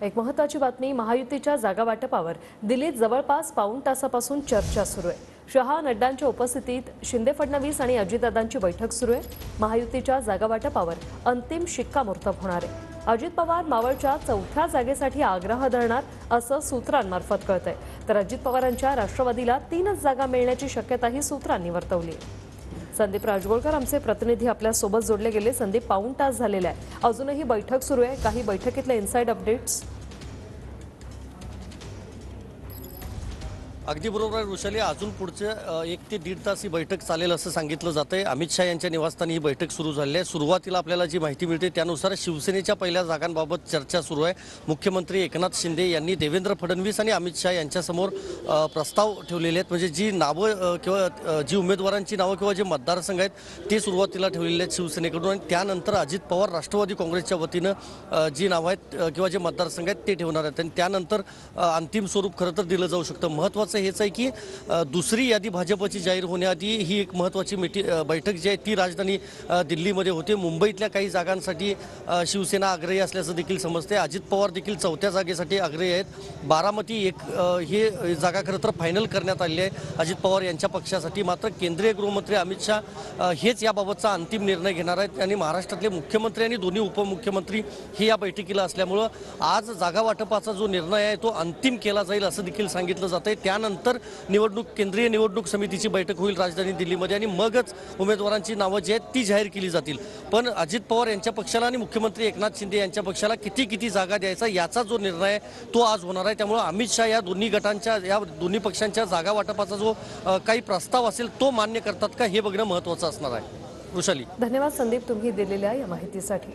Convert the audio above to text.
एक महत्त्वाची बातमी, महायुतीच्या जागा वाटपावर दिल्लीत जवळपास पाऊण तासापासून चर्चा सुरू आहे। शहा नड्डांच्या उपस्थितीत शिंदे फडणवीस आणि अजितदादांची बैठक सुरू आहे। महायुतीच्या जागा वाटपावर अंतिम शिक्कामोर्तब होणार आहे। अजित पवार मावळच्या चौथ्या जागेसाठी आग्रह धरणार असं सूत्रांमार्फत कळतंय, तर अजित पवारांच्या राष्ट्रवादीला 3च जागा मिळण्याची शक्यताही सूत्रांनी वर्तवली आहे। संदीप राजगोळकर आमचे प्रतिनिधी आपल्या सोबत जोडले गेले। संदीप, पाऊण तास झालेला आहे, अजूनही बैठक सुरू आहे, काही बैठकीतले इनसाइड अपडेट्स? अगदी बरोबर आहे वृषाली, अजून पुढचे 1 ते 1.5 तास ही बैठक चालेल असं सांगितलं जातंय। अमित शाह यांच्या निवासस्थानी ही बैठक सुरू झाली आहे। सुरुवातीला आपल्याला जी माहिती मिळते त्यानुसार शिवसेनेच्या पहिल्या जागांबाबत चर्चा सुरू आहे। मुख्यमंत्री एकनाथ शिंदे यांनी देवेंद्र फडणवीस आणि अमित शाह यांच्यासमोर प्रस्ताव ठेवलेले आहेत, म्हणजे जी नावं किंवा जी उमेदवारांची नावं किंवा जे मतदारसंघ आहेत ते सुरुवातीला ठेवलेले आहेत शिवसेनेकडून, आणि त्यानंतर अजित पवार राष्ट्रवादी काँग्रेसच्या वतीनं जी नावं आहेत किंवा जे मतदारसंघ आहेत ते ठेवणार आहेत, आणि त्यानंतर अंतिम स्वरूप खरं तर दिलं जाऊ शकतं। महत्त्वाचं हेच आहे की दुसरी यादी भाजपची जाहीर होण्याआधी ही एक महत्त्वाची बैठक जी आहे ती राजधानी दिल्लीमध्ये होते। मुंबईतल्या काही जागांसाठी शिवसेना आग्रही असल्याचं देखील समजते। अजित पवार देखील चौथ्या जागेसाठी आग्रही आहेत। बारामती एक हे जागा खरं तर फायनल करण्यात आली आहे अजित पवार यांच्या पक्षासाठी। मात्र केंद्रीय गृहमंत्री अमित शाह हेच याबाबतचा अंतिम निर्णय घेणार आहेत, आणि महाराष्ट्रातले मुख्यमंत्री आणि दोन्ही उपमुख्यमंत्री हे या बैठकीला असल्यामुळं आज जागा वाटपाचा जो निर्णय आहे तो अंतिम केला जाईल असं देखील सांगितलं जातंय। त्यानंतर केंद्रीय निवडणूक समितीची बैठक होईल राजधानी दिल्लीमध्ये, आणि मगच उमेदवारांची नावं जी आहेत ती जाहीर केली जातील। पण अजित पवार यांच्या पक्षाला आणि मुख्यमंत्री एकनाथ शिंदे यांच्या पक्षाला किती जागा द्यायचा याचा जो निर्णय आहे तो आज होणार आहे। त्यामुळे अमित शाह या दोन्ही पक्षांच्या जागा वाटपाचा जो काही प्रस्ताव असेल तो मान्य करतात का हे बघणं महत्त्वाचं असणार आहे। वृषाली, धन्यवाद संदीप, तुम्ही दिलेल्या या माहितीसाठी।